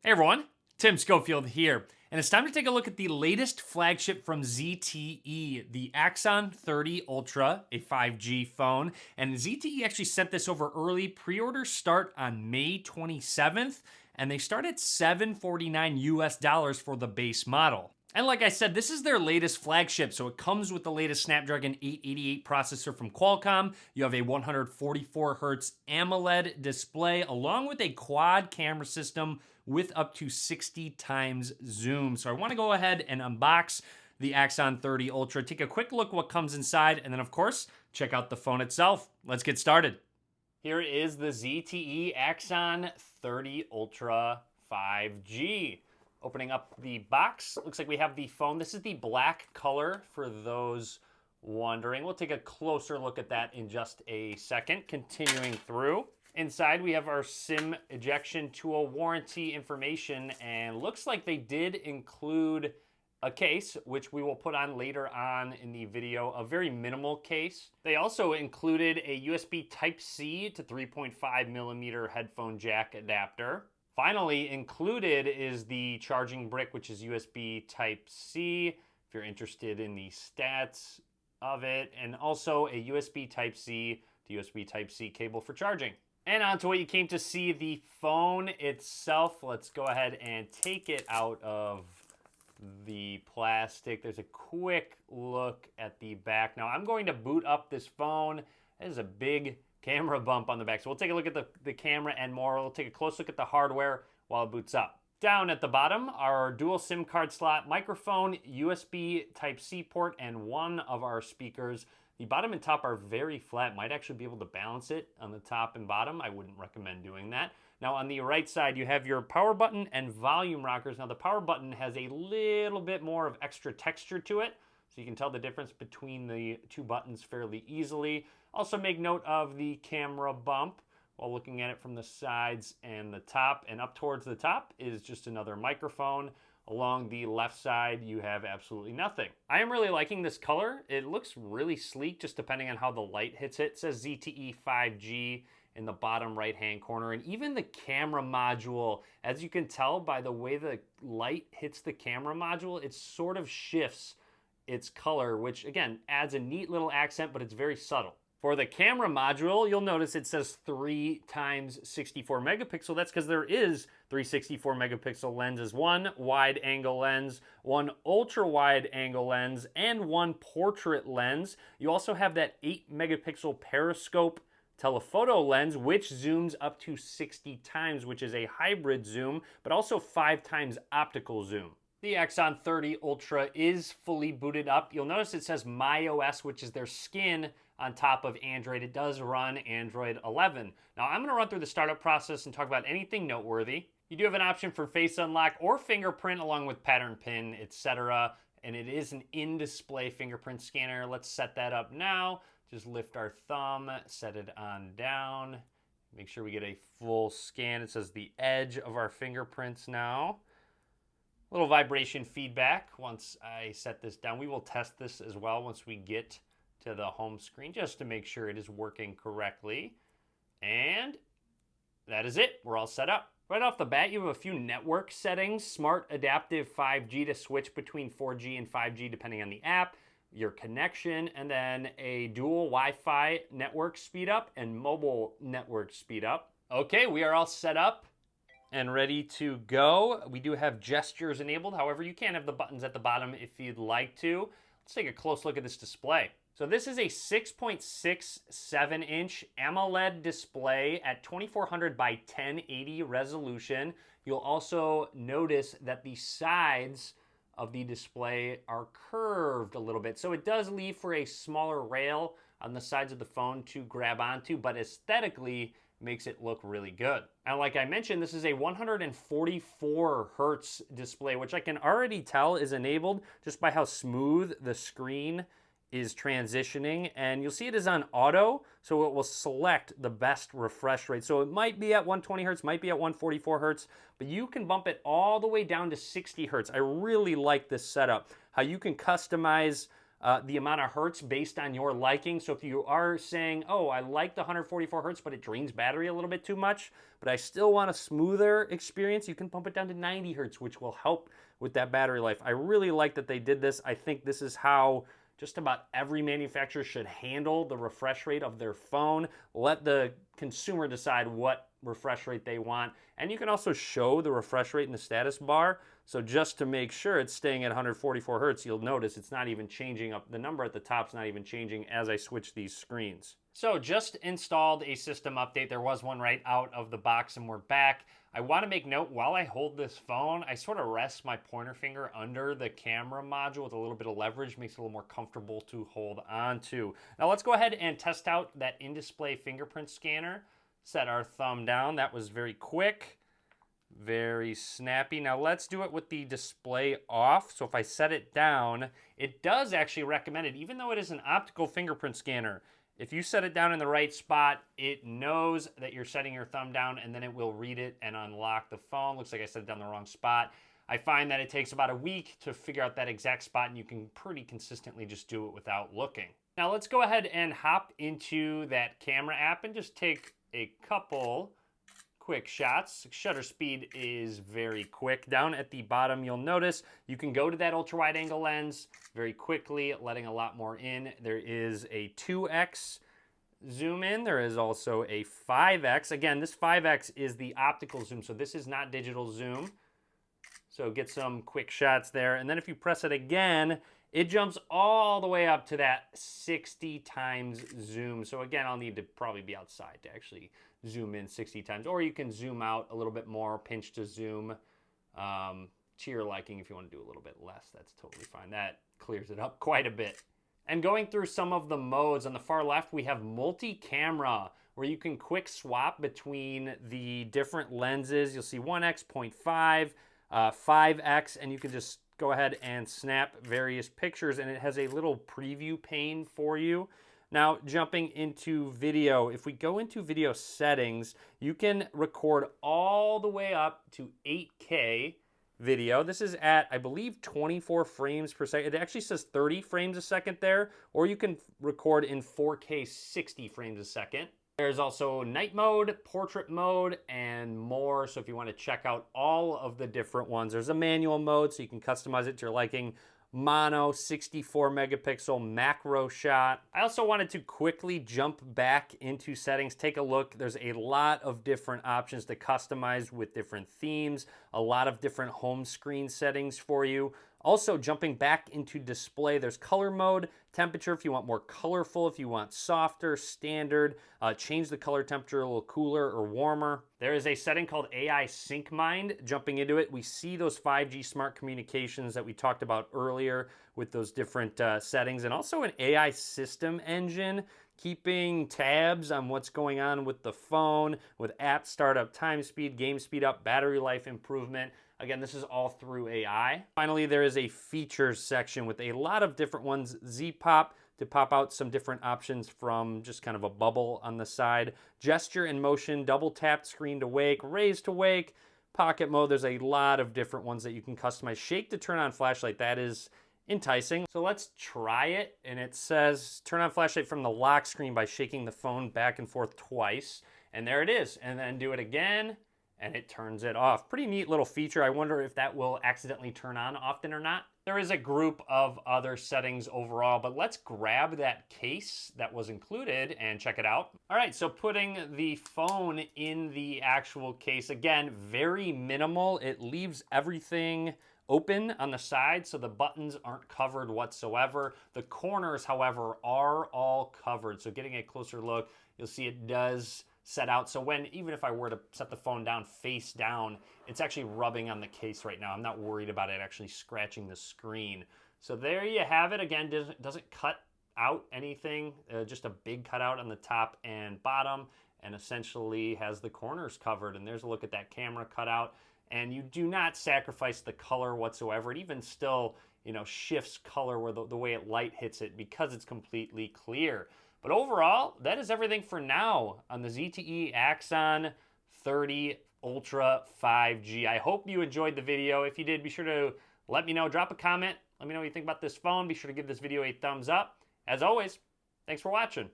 Hey everyone, Tim Schofield here, and it's time to take a look at the latest flagship from ZTE, the Axon 30 Ultra, a 5G phone. And ZTE actually sent this over early. Pre-orders start on May 27th, and they start at $749 US for the base model. And like I said, this is their latest flagship, so it comes with the latest Snapdragon 888 processor from Qualcomm. You have a 144Hz AMOLED display, along with a quad camera system with up to 60 times zoom. So I wanna go ahead and unbox the Axon 30 Ultra, take a quick look what comes inside, and then of course, check out the phone itself. Let's get started. Here is the ZTE Axon 30 Ultra 5G. Opening up the box, looks like we have the phone. This is the black color for those wondering. We'll take a closer look at that in just a second. Continuing through. Inside we have our SIM ejection tool, warranty information, and looks like they did include a case, which we will put on later on in the video, a very minimal case. They also included a USB Type-C to 3.5mm headphone jack adapter. Finally included is the charging brick, which is USB Type-C, if you're interested in the stats of it, and also a USB Type-C to USB Type-C cable for charging. And on to what you came to see, the phone itself. Let's go ahead and take it out of the plastic. There's a quick look at the back. Now I'm going to boot up this phone. There's a big camera bump on the back. So we'll take a look at the camera and more. We'll take a close look at the hardware while it boots up. Down at the bottom, our dual SIM card slot, microphone, USB Type-C port, and one of our speakers. The bottom and top are very flat. Might actually be able to balance it on the top and bottom. I wouldn't recommend doing that. Now on the right side, you have your power button and volume rockers. Now the power button has a little bit more of extra texture to it, so you can tell the difference between the two buttons fairly easily. Also make note of the camera bump while looking at it from the sides and the top. And up towards the top is just another microphone. Along the left side, you have absolutely nothing. I am really liking this color. It looks really sleek, just depending on how the light hits it. It says ZTE 5G in the bottom right-hand corner. And even the camera module, as you can tell by the way the light hits the camera module, it sort of shifts its color, which again, adds a neat little accent, but it's very subtle. For the camera module, you'll notice it says 3 times 64 megapixel. That's because there is 3 64 megapixel lenses, one wide angle lens, one ultra wide angle lens, and one portrait lens. You also have that 8 megapixel periscope telephoto lens, which zooms up to 60 times, which is a hybrid zoom, but also 5 times optical zoom. The Axon 30 Ultra is fully booted up. You'll notice it says MyOS, which is their skin on top of Android. It does run Android 11. Now I'm gonna run through the startup process and talk about anything noteworthy. You do have an option for face unlock or fingerprint along with pattern pin, etc. And it is an in-display fingerprint scanner. Let's set that up now. Just lift our thumb, set it on down. Make sure we get a full scan. It says the edge of our fingerprints now. Little vibration feedback once I set this down. We will test this as well once we get to the home screen just to make sure it is working correctly. And that is it. We're all set up. Right off the bat, you have a few network settings. Smart Adaptive 5G to switch between 4G and 5G depending on the app, your connection, and then a dual Wi-Fi network speed up and mobile network speed up. Okay, we are all set up and ready to go. We do have gestures enabled. However, you can have the buttons at the bottom if you'd like to. Let's take a close look at this display. So this is a 6.67 inch AMOLED display at 2400 by 1080 resolution. You'll also notice that the sides of the display are curved a little bit. So it does leave for a smaller rail on the sides of the phone to grab onto, but aesthetically, makes it look really good. And like I mentioned, this is a 144 hertz display, which I can already tell is enabled just by how smooth the screen is transitioning. And you'll see it is on auto, so it will select the best refresh rate. So it might be at 120 hertz, might be at 144 hertz, but you can bump it all the way down to 60 hertz. I really like this setup, how you can customize the amount of hertz based on your liking. So if you are saying, oh, I like the 144 hertz, but it drains battery a little bit too much, but I still want a smoother experience, you can pump it down to 90 hertz, which will help with that battery life. I really like that they did this. I think this is how just about every manufacturer should handle the refresh rate of their phone. Let the consumer decide what refresh rate they want. And you can also show the refresh rate in the status bar. So just to make sure it's staying at 144 hertz, you'll notice it's not even changing up. The number at the top's not even changing as I switch these screens. So just installed a system update. There was one right out of the box and we're back. I want to make note, while I hold this phone, I sort of rest my pointer finger under the camera module with a little bit of leverage, makes it a little more comfortable to hold on to. Now let's go ahead and test out that in-display fingerprint scanner. Set our thumb down. That was very quick, very snappy. Now let's do it with the display off. So if I set it down, it does actually recommend it, even though it is an optical fingerprint scanner. If you set it down in the right spot, it knows that you're setting your thumb down and then it will read it and unlock the phone. Looks like I set it down the wrong spot. I find that it takes about a week to figure out that exact spot and you can pretty consistently just do it without looking. Now let's go ahead and hop into that camera app and just take a couple quick shots. Shutter speed is very quick. Down at the bottom, you'll notice you can go to that ultra wide angle lens very quickly, letting a lot more in. There is a 2x zoom in. There is also a 5x. Again, this 5x is the optical zoom, so this is not digital zoom. So get some quick shots there. And then if you press it again, it jumps all the way up to that 60 times zoom. So again, I'll need to probably be outside to actually zoom in 60 times, or you can zoom out a little bit more, pinch to zoom, to your liking. If you want to do a little bit less, that's totally fine. That clears it up quite a bit. And going through some of the modes, on the far left, we have multi-camera, where you can quick swap between the different lenses. You'll see 1x, 0.5, 5x, and you can just go ahead and snap various pictures, and it has a little preview pane for you. Now, jumping into video, if we go into video settings, you can record all the way up to 8K video. This is at, I believe, 24 frames per second. It actually says 30 frames a second there, or you can record in 4K 60 frames a second. There's also night mode, portrait mode, and more. So if you want to check out all of the different ones, there's a manual mode, so you can customize it to your liking. Mono, 64 megapixel macro shot. I also wanted to quickly jump back into settings, take a look. There's a lot of different options to customize with different themes, a lot of different home screen settings for you. Also, jumping back into display, there's color mode, temperature if you want more colorful, if you want softer, standard, change the color temperature a little cooler or warmer. There is a setting called AI Sync Mind. Jumping into it, we see those 5G smart communications that we talked about earlier with those different settings, and also an AI system engine, keeping tabs on what's going on with the phone, with app startup, time speed, game speed up, battery life improvement. Again, this is all through AI. Finally, there is a features section with a lot of different ones. Z-Pop to pop out some different options from just kind of a bubble on the side. Gesture and motion, double tap screen to wake, raise to wake, pocket mode. There's a lot of different ones that you can customize. Shake to turn on flashlight, that is enticing. So let's try it. And it says turn on flashlight from the lock screen by shaking the phone back and forth twice. And there it is. And then do it again, and it turns it off. Pretty neat little feature. I wonder if that will accidentally turn on often or not. There is a group of other settings overall, but let's grab that case that was included and check it out. All right, so putting the phone in the actual case, again, very minimal. It leaves everything open on the side, so the buttons aren't covered whatsoever. The corners, however, are all covered. So getting a closer look, you'll see it does set out. So even if I were to set the phone down face down, it's actually rubbing on the case right now. I'm not worried about it actually scratching the screen. So there you have it. Again, doesn't cut out anything, just a big cutout on the top and bottom, and essentially has the corners covered. And there's a look at that camera cutout. And you do not sacrifice the color whatsoever. It even still, shifts color where the way light hits it because it's completely clear. But overall, that is everything for now on the ZTE Axon 30 Ultra 5G. I hope you enjoyed the video. If you did, be sure to let me know. Drop a comment. Let me know what you think about this phone. Be sure to give this video a thumbs up. As always, thanks for watching.